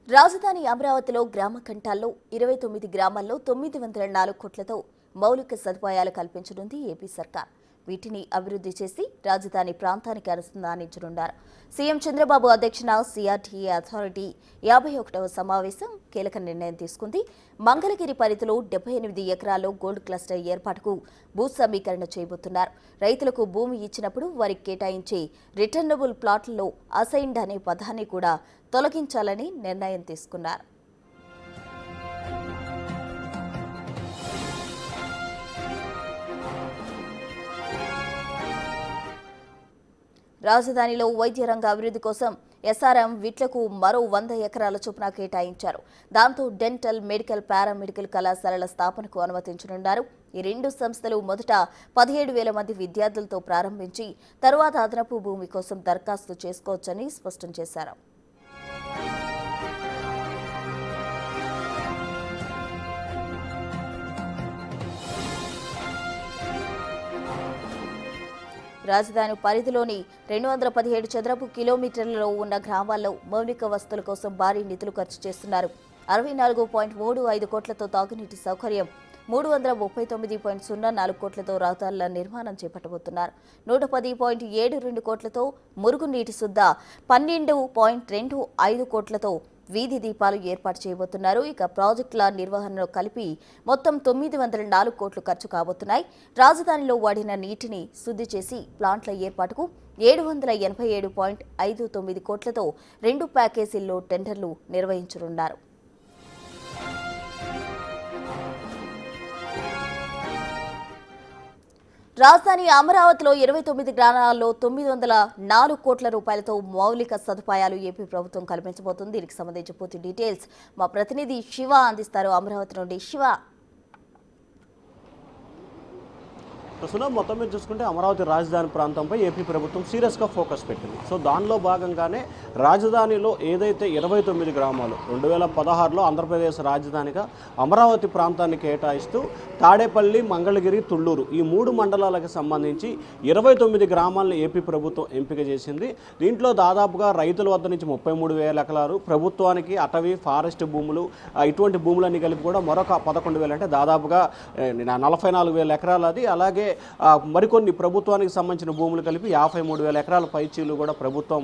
రాజధాని అమరావతిలో గ్రామ కంఠాల్లో 29 గ్రామాల్లో 904 కోట్లతో మౌలిక సదుపాయాలు కల్పించనుంది ఏపీ సర్కార్. వీటిని అభివృద్ధి చేసి రాజధాని ప్రాంతానికి అనుసంధానించనున్నారు. సీఎం చంద్రబాబు అధ్యక్షన సిఆర్టీఏ అథారిటీ 51వ సమావేశం కీలక నిర్ణయం తీసుకుంది. మంగళగిరి పరిధిలో 78 ఎకరాల్లో గోల్డ్ క్లస్టర్ ఏర్పాటుకు భూ సమీకరణ చేయబోతున్నారు. రైతులకు భూమి ఇచ్చినప్పుడు వారికి కేటాయించే రిటర్నబుల్ ప్లాట్లలో అసైన్డ్ అనే పదాన్ని కూడా తొలగించాలని నిర్ణయం తీసుకున్నారు. రాజధానిలో వైద్య రంగ అభివృద్ధి కోసం ఎస్ఆర్ఎం విట్లకు మరో 100 ఎకరాల చొప్పున కేటాయించారు. దాంతో డెంటల్, మెడికల్, పారామెడికల్ కళాశాలల స్థాపనకు అనుమతించనున్నారు. ఈ రెండు సంస్థలు మొదట 17,000 మంది విద్యార్థులతో ప్రారంభించి తరువాత అదనపు భూమి కోసం దరఖాస్తు చేసుకోవచ్చని స్పష్టం చేశారు. రాజధాని పరిధిలోని 217 చదరపు కిలోమీటర్లలో ఉన్న గ్రామాల్లో మౌలిక వసతుల కోసం భారీ నిధులు ఖర్చు చేస్తున్నారు. 64.35 కోట్లతో తాగునీటి సౌకర్యం, 339.04 కోట్లతో రహదారుల నిర్మాణం చేపట్టబోతున్నారు. 110.72 కోట్లతో మురుగునీటి శుద్ధ, 12.25 కోట్లతో వీధి దీపాలు ఏర్పాటు చేయబోతున్నారు. ఇక ప్రాజెక్టుల నిర్వహణలో కలిపి మొత్తం 904 కోట్లు ఖర్చు కాబోతున్నాయి. రాజధానిలో వాడిన నీటిని శుద్ధి చేసి ప్లాంట్ల ఏర్పాటుకు 787.59 కోట్లతో 2 ప్యాకేజీల్లో టెండర్లు నిర్వహించనున్నారు. రాజధాని అమరావతిలో 29 గ్రామాల్లో 904 కోట్ల రూపాయలతో మౌలిక సదుపాయాలు ఏపీ ప్రభుత్వం కల్పించబోతుంది. దీనికి సంబంధించి పూర్తి డీటెయిల్స్ మా ప్రతినిధి శివ అందిస్తారు. అమరావతి నుండి శివ. మొత్తం మీద చూసుకుంటే అమరావతి రాజధాని ప్రాంతంపై ఏపీ ప్రభుత్వం సీరియస్గా ఫోకస్ పెట్టింది. సో దానిలో భాగంగానే రాజధానిలో ఏదైతే 29 గ్రామాలు 2016లో ఆంధ్రప్రదేశ్ రాజధానిగా అమరావతి ప్రాంతాన్ని కేటాయిస్తూ తాడేపల్లి, మంగళగిరి, తుళ్లూరు ఈ 3 మండలాలకు సంబంధించి 29 గ్రామాలను ఏపీ ప్రభుత్వం ఎంపిక చేసింది. దీంట్లో దాదాపుగా రైతుల వద్ద నుంచి 33,000 ఎకరాలు, ప్రభుత్వానికి అటవీ, ఫారెస్ట్ భూములు, ఇటువంటి భూములన్నీ కలిపి కూడా మరొక 11,000 అంటే దాదాపుగా 44,000 ఎకరాలు అది. అలాగే మరికొన్ని ప్రభుత్వానికి సంబంధించిన భూములు కలిపి 53,000 ఎకరాల పైచీలు కూడా ప్రభుత్వం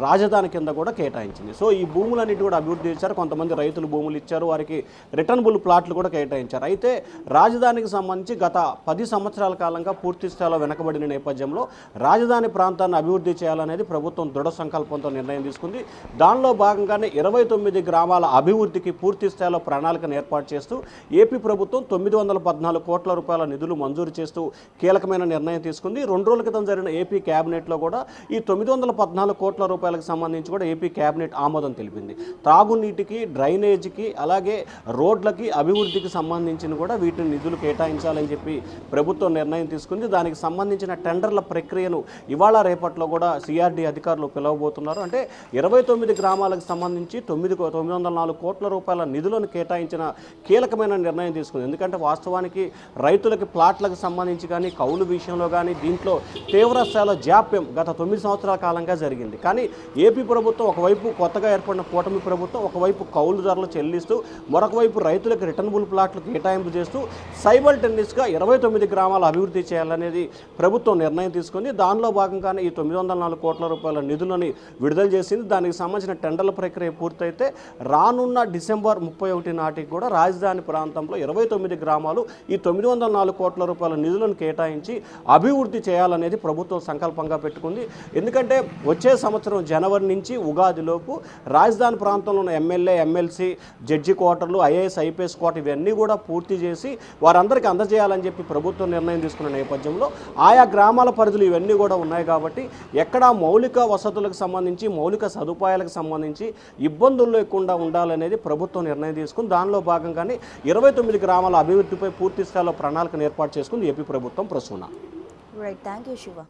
రాజధాని కింద కూడా కేటాయించింది. సో ఈ భూములన్నిటి కూడా అభివృద్ధి చేశారు. కొంతమంది రైతులు భూములు ఇచ్చారు, వారికి రిటర్నబుల్ ప్లాట్లు కూడా కేటాయించారు. అయితే రాజధానికి సంబంధించి గత 10 సంవత్సరాల కాలంగా పూర్తి స్థాయిలో వెనకబడిన నేపథ్యంలో రాజధాని ప్రాంతాన్ని అభివృద్ధి చేయాలనేది ప్రభుత్వం దృఢ సంకల్పంతో నిర్ణయం తీసుకుంది. దానిలో భాగంగానే 29 గ్రామాల అభివృద్ధికి పూర్తి స్థాయిలో ప్రణాళికను ఏర్పాటు చేస్తూ ఏపీ ప్రభుత్వం 914 కోట్ల రూపాయల నిధులు మంజూరు చేస్తూ కీలకమైన నిర్ణయం తీసుకుంది. 2 రోజుల క్రితం జరిగిన ఏపీ క్యాబినెట్లో కూడా ఈ 914 కోట్ల రూపాయలకు సంబంధించి కూడా ఏపీ క్యాబినెట్ ఆమోదం తెలిపింది. తాగునీటికి, డ్రైనేజీకి, అలాగే రోడ్లకి అభివృద్ధికి సంబంధించిన కూడా వీటిని నిధులు కేటాయించాలని చెప్పి ప్రభుత్వం నిర్ణయం తీసుకుంది. దానికి సంబంధించిన టెండర్ల ప్రక్రియను ఇవాళ రేపట్లో కూడా సిఆర్డీ అధికారులు పిలవబోతున్నారు. అంటే 29 గ్రామాలకు సంబంధించి 904 కోట్ల రూపాయల నిధులను కేటాయించిన కీలకమైన నిర్ణయం తీసుకుంది. ఎందుకంటే వాస్తవానికి రైతులకి ప్లాట్లకు సంబంధించి కానీ, కౌలు విషయంలో కానీ దీంట్లో తీవ్ర స్థాయిలో జాప్యం గత 9 సంవత్సరాల కాలంగా జరిగింది. కానీ ఏపీ ప్రభుత్వం ఒకవైపు కొత్తగా ఏర్పడిన కూటమి ప్రభుత్వం ఒకవైపు కౌలు ధరలు చెల్లిస్తూ మరొక వైపు రైతులకు రిటర్నబుల్ ప్లాట్లు కేటాయింపు చేస్తూ సైమల్టేనియస్గా 29 గ్రామాల అభివృద్ధి చేయాలనేది ప్రభుత్వం నిర్ణయం తీసుకుంది. దానిలో భాగంగానే ఈ 904 కోట్ల రూపాయల నిధులని విడుదల చేసింది. దానికి సంబంధించిన టెండర్ల ప్రక్రియ పూర్తయితే రానున్న డిసెంబర్ 31 నాటికి కూడా రాజధాని ప్రాంతంలో 29 గ్రామాలు ఈ 904 కోట్ల రూపాయల నిధులను కేటాయించి అభివృద్ధి చేయాలనేది ప్రభుత్వం సంకల్పంగా పెట్టుకుంది. ఎందుకంటే వచ్చే సంవత్సరం జనవరి నుంచి ఉగాదిలోపు రాజధాని ప్రాంతంలో ఉన్న ఎమ్మెల్యే, ఎమ్మెల్సీ, జడ్జి క్వార్టర్లు, ఐఏఎస్, ఐపీఎస్ క్వార్టర్ ఇవన్నీ కూడా పూర్తి చేసి వారందరికీ అందజేయాలని చెప్పి ప్రభుత్వం నిర్ణయం తీసుకున్న నేపథ్యంలో ఆయా గ్రామాల పరిధులు ఇవన్నీ కూడా ఉన్నాయి కాబట్టి ఎక్కడా మౌలిక వసతులకు సంబంధించి, మౌలిక సదుపాయాలకు సంబంధించి ఇబ్బందులు లేకుండా ఉండాలనేది ప్రభుత్వం నిర్ణయం తీసుకుంది. దానిలో భాగంగానే 29 గ్రామాల అభివృద్ధిపై పూర్తి స్థాయిలో ప్రణాళికను ఏర్పాటు చేసుకుంది ఏపీ ప్రభుత్వం ప్రస్తుతం. Right, thank you, Shiva.